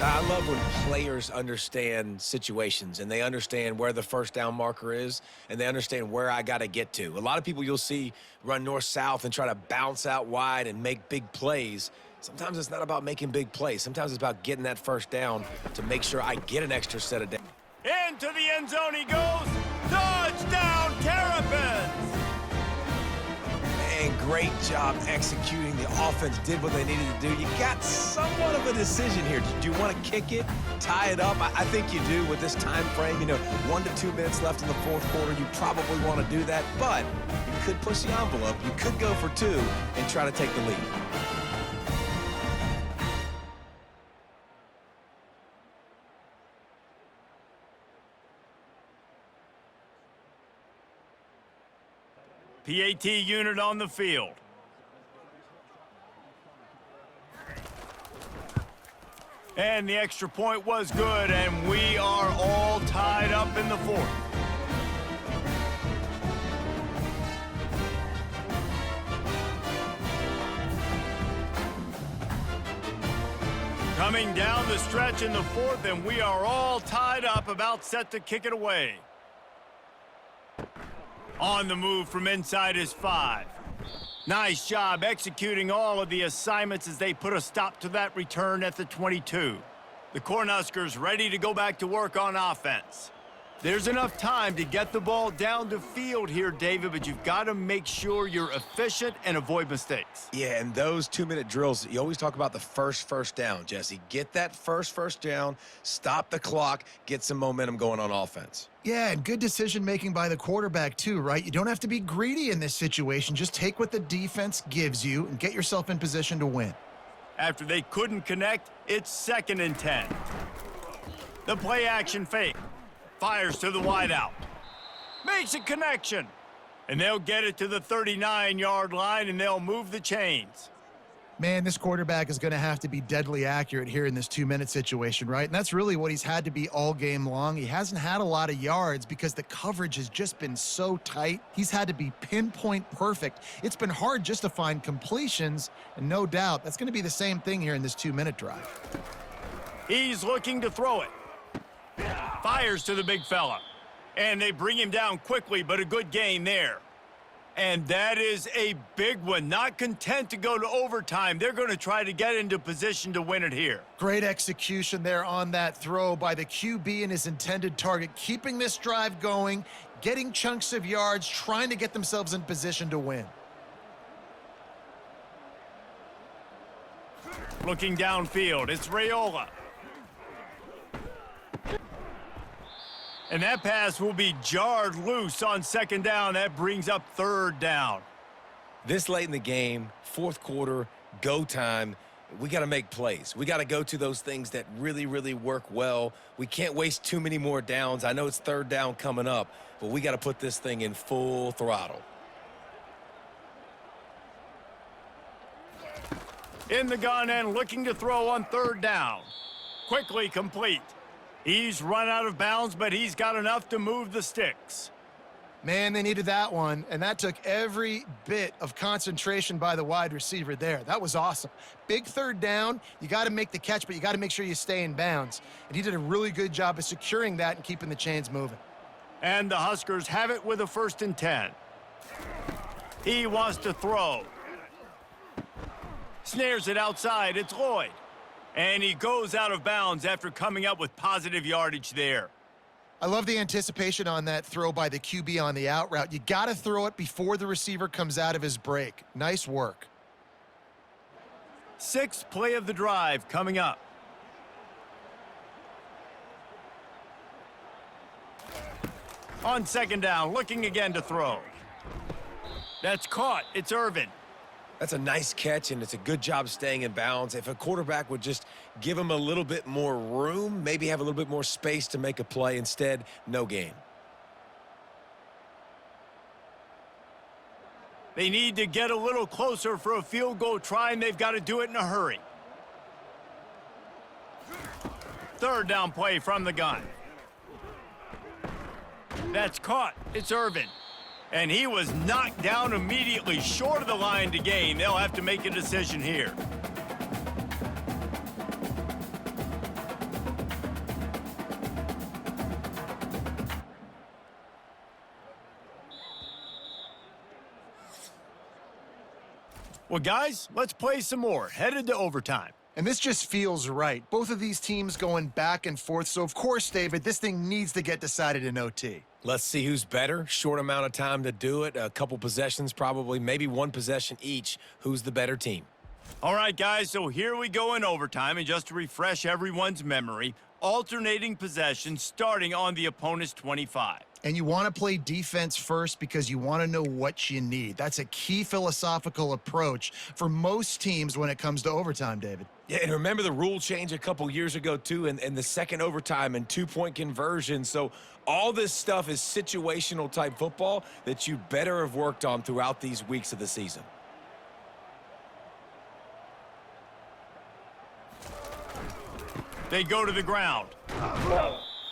I love when players understand situations and they understand where the first down marker is and they understand where I got to get to. A lot of people you'll see run north-south and try to bounce out wide and make big plays. Sometimes it's not about making big plays. Sometimes it's about getting that first down to make sure I get an extra set of downs. Into the end zone he goes. Touchdown, Terrapins! And great job executing. The offense did what they needed to do. You got somewhat of a decision here. Do you want to kick it, tie it up? I think you do with this time frame. 1 to 2 minutes left in the fourth quarter. You probably want to do that, but you could push the envelope. You could go for 2 and try to take the lead. PAT unit on the field. And the extra point was good, and we are all tied up in the fourth. Coming down the stretch in the fourth, and we are all tied up, about set to kick it away. On the move from inside his 5. Nice job executing all of the assignments as they put a stop to that return at the 22. The Cornhuskers ready to go back to work on offense. There's enough time to get the ball down the field here, David, but you've got to make sure you're efficient and avoid mistakes. Yeah, and those 2-minute drills, you always talk about the first down, Jesse. Get that first down, stop the clock, get some momentum going on offense. Yeah, and good decision-making by the quarterback, too, right? You don't have to be greedy in this situation. Just take what the defense gives you and get yourself in position to win. After they couldn't connect, it's 2nd and 10. The play-action fake. Fires to the wideout. Makes a connection. And they'll get it to the 39-yard line, and they'll move the chains. Man, this quarterback is going to have to be deadly accurate here in this 2-minute situation, right? And that's really what he's had to be all game long. He hasn't had a lot of yards because the coverage has just been so tight. He's had to be pinpoint perfect. It's been hard just to find completions, and no doubt that's going to be the same thing here in this 2-minute drive. He's looking to throw it. Fires to the big fella. And they bring him down quickly, but a good gain there. And that is a big one. Not content to go to overtime. They're going to try to get into position to win it here. Great execution there on that throw by the QB and his intended target. Keeping this drive going, getting chunks of yards, trying to get themselves in position to win. Looking downfield, it's Raiola. And that pass will be jarred loose on 2nd down. That brings up 3rd down. This late in the game, fourth quarter, go time, we got to make plays. We got to go to those things that really work well. We can't waste too many more downs. I know it's 3rd down coming up, but we got to put this thing in full throttle. In the gun and looking to throw on 3rd down. Quickly complete. He's run out of bounds, but he's got enough to move the sticks. Man, they needed that one, and that took every bit of concentration by the wide receiver there. That was awesome. Big 3rd down. You got to make the catch, but you got to make sure you stay in bounds. And he did a really good job of securing that and keeping the chains moving. And the Huskers have it with a 1st and 10. He wants to throw. Snares it outside. It's Lloyd. And he goes out of bounds after coming up with positive yardage there. I love the anticipation on that throw by the QB on the out route. You got to throw it before the receiver comes out of his break. Nice work. 6th play of the drive coming up. On 2nd down, looking again to throw. That's caught. It's Irvin. That's a nice catch, and it's a good job staying in bounds. If a quarterback would just give him a little bit more room, maybe have a little bit more space to make a play. Instead, no gain. They need to get a little closer for a field goal try, and they've got to do it in a hurry. 3rd down play from the gun. That's caught. It's Irvin. And he was knocked down immediately, short of the line to gain. They'll have to make a decision here. Well, guys, let's play some more. Headed to overtime. And this just feels right. Both of these teams going back and forth. So, of course, David, this thing needs to get decided in OT. Let's see who's better. Short amount of time to do it. A couple possessions probably, maybe one possession each. Who's the better team? All right, guys, so here we go in overtime, and just to refresh everyone's memory, alternating possessions starting on the opponent's 25. And you want to play defense first because you want to know what you need. That's a key philosophical approach for most teams when it comes to overtime, David. Yeah, and remember the rule change a couple years ago, too, and the second overtime and two-point conversion. So all this stuff is situational type football that you better have worked on throughout these weeks of the season. They go to the ground.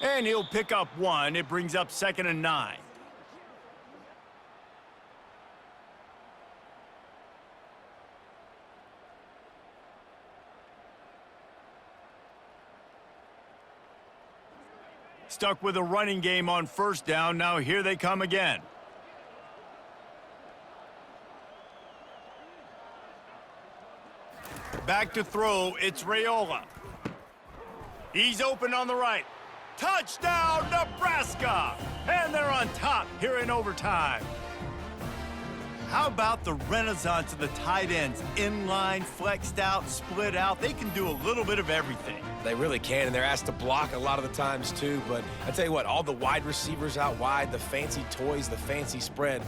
And he'll pick up one. It brings up 2nd and 9. Stuck with a running game on 1st down. Now here they come again. Back to throw. It's Raiola. He's open on the right. Touchdown, Nebraska! And they're on top here in overtime. How about the renaissance of the tight ends? Inline, flexed out, split out. They can do a little bit of everything. They really can, and they're asked to block a lot of the times, too. But I tell you what, all the wide receivers out wide, the fancy toys, the fancy spread,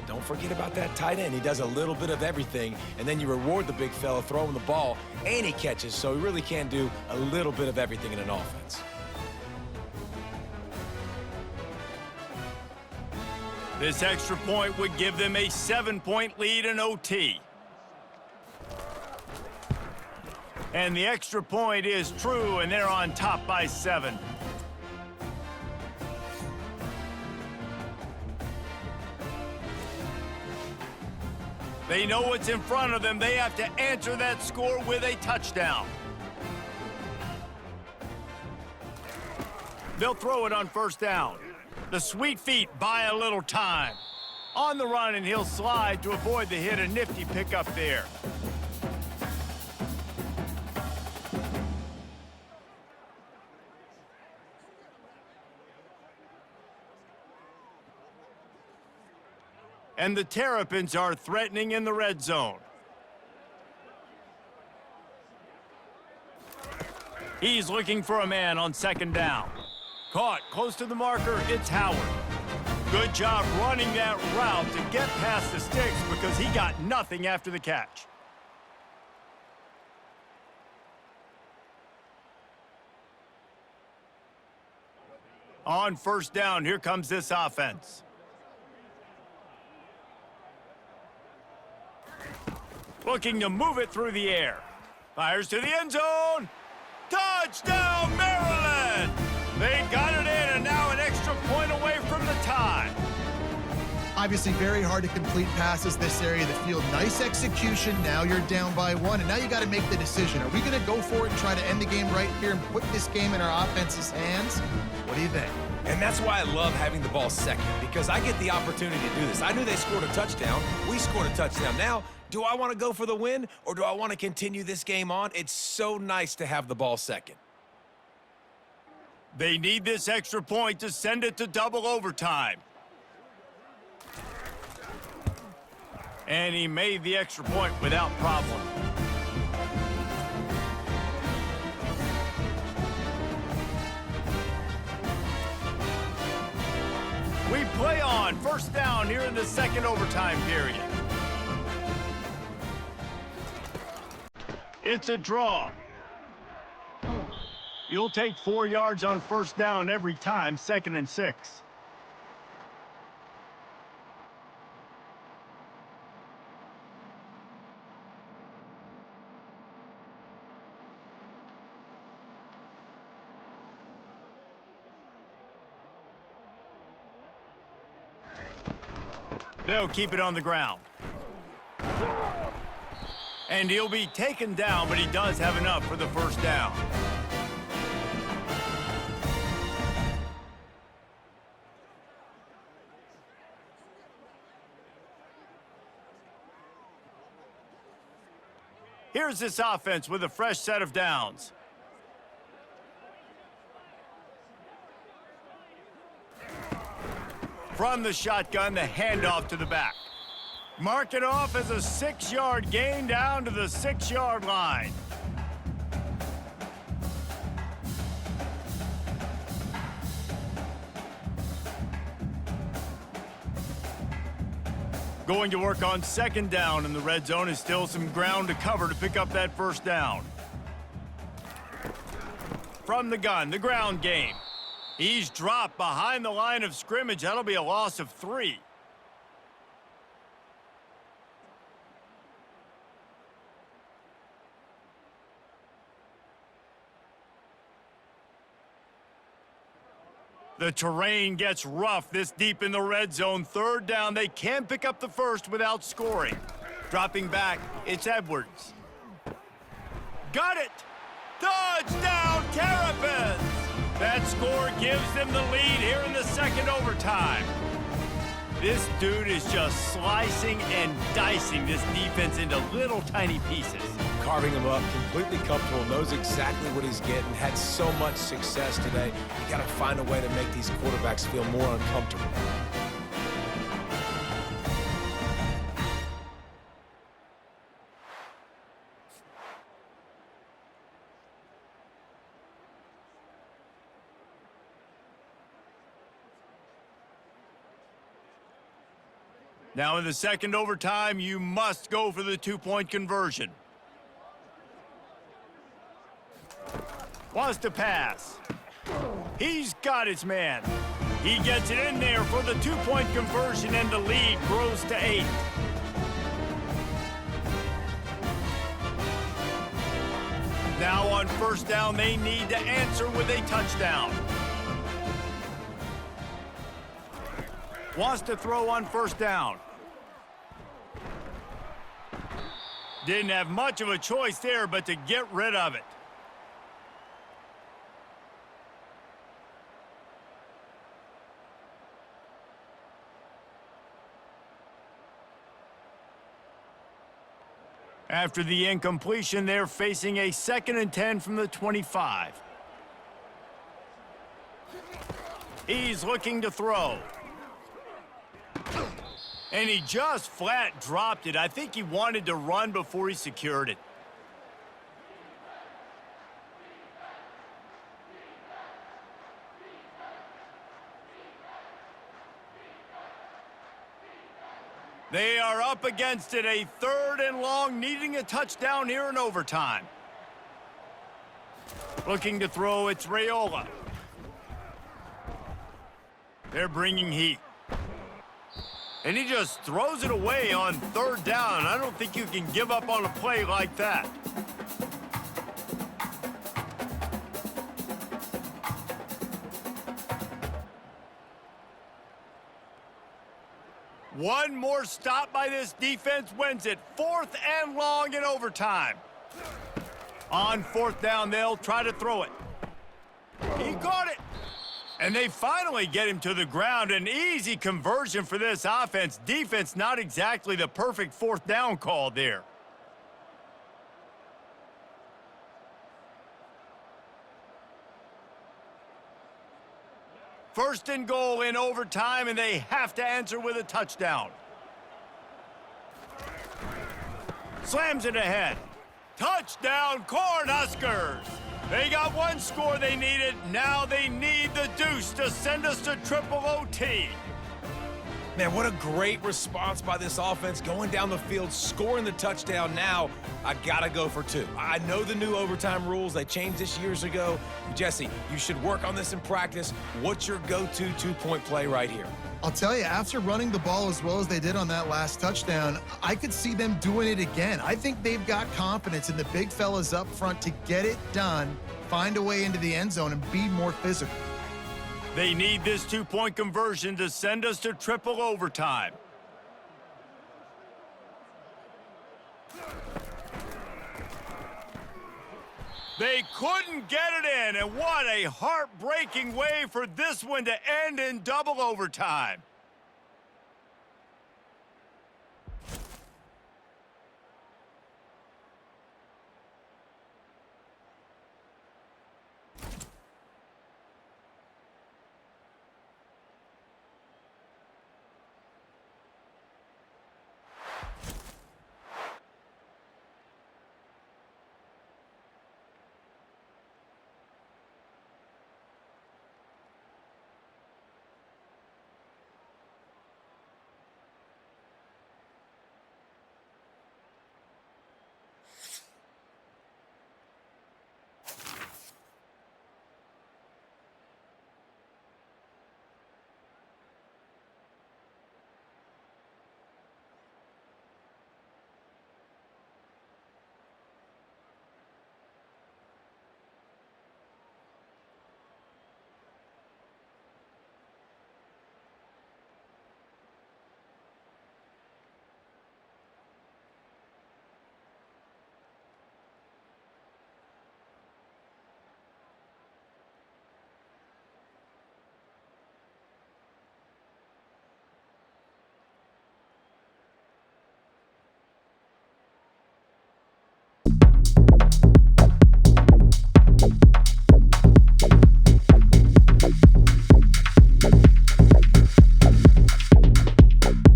don't forget about that tight end. He does a little bit of everything, and then you reward the big fella throwing the ball, and he catches, so he really can do a little bit of everything in an offense. This extra point would give them a 7-point lead in OT. And the extra point is true, and they're on top by 7. They know what's in front of them. They have to answer that score with a touchdown. They'll throw it on 1st down. The sweet feet buy a little time. On the run, and he'll slide to avoid the hit. A nifty pickup there. And the Terrapins are threatening in the red zone. He's looking for a man on 2nd down. Caught close to the marker, it's Howard. Good job running that route to get past the sticks because he got nothing after the catch. On 1st down, here comes this offense. Looking to move it through the air. Fires to the end zone. Touchdown, Maryland! They got it in, and now an extra point away from the tie. Obviously very hard to complete passes this area of the field. Nice execution. Now you're down by 1, and now you got to make the decision. Are we going to go for it and try to end the game right here and put this game in our offense's hands? What do you think? And that's why I love having the ball second, because I get the opportunity to do this. I knew they scored a touchdown. We scored a touchdown. Now, do I want to go for the win, or do I want to continue this game on? It's so nice to have the ball second. They need this extra point to send it to double overtime. And he made the extra point without problem. We play on 1st down here in the 2nd overtime period. It's a draw. You'll take 4 yards on 1st down every time, 2nd and 6. They'll keep it on the ground. And he'll be taken down, but he does have enough for the 1st down. Here's this offense with a fresh set of downs. From the shotgun, the handoff to the back. Mark it off as a 6-yard gain down to the 6-yard line. Going to work on 2nd down, and the red zone is still some ground to cover to pick up that 1st down. From the gun, the ground game. He's dropped behind the line of scrimmage. That'll be a loss of 3. The terrain gets rough this deep in the red zone. 3rd down, they can pick up the 1st without scoring. Dropping back, it's Edwards. Got it! Touchdown, Terrapins! That score gives them the lead here in the 2nd overtime. This dude is just slicing and dicing this defense into little tiny pieces. Carving him up, completely comfortable, knows exactly what he's getting, had so much success today. You got to find a way to make these quarterbacks feel more uncomfortable. Now in the 2nd overtime, you must go for the 2-point conversion. Wants to pass. He's got his man. He gets it in there for the 2-point conversion, and the lead grows to 8. Now on 1st down, they need to answer with a touchdown. Wants to throw on 1st down. Didn't have much of a choice there but to get rid of it. After the incompletion, they're facing a 2nd and 10 from the 25. He's looking to throw. And he just flat dropped it. I think he wanted to run before he secured it. They are up against it, a 3rd and long, needing a touchdown here in overtime. Looking to throw, it's Raiola. They're bringing heat. And he just throws it away on 3rd down. I don't think you can give up on a play like that. One more stop by this defense wins it. 4th and long in overtime. On 4th down, they'll try to throw it. He caught it. And they finally get him to the ground. An easy conversion for this offense. Defense, not exactly the perfect 4th down call there. First and goal in overtime, and they have to answer with a touchdown. Slams it ahead. Touchdown, Cornhuskers! They got one score they needed. Now they need the deuce to send us to triple OT. Man, what a great response by this offense, going down the field, scoring the touchdown. Now, I gotta go for 2. I know the new overtime rules. They changed this years ago. Jesse, you should work on this in practice. What's your go-to 2-point play right here? I'll tell you, after running the ball as well as they did on that last touchdown, I could see them doing it again. I think they've got confidence in the big fellas up front to get it done, find a way into the end zone, and be more physical. They need this 2-point conversion to send us to triple overtime. They couldn't get it in, and what a heartbreaking way for this one to end in double overtime.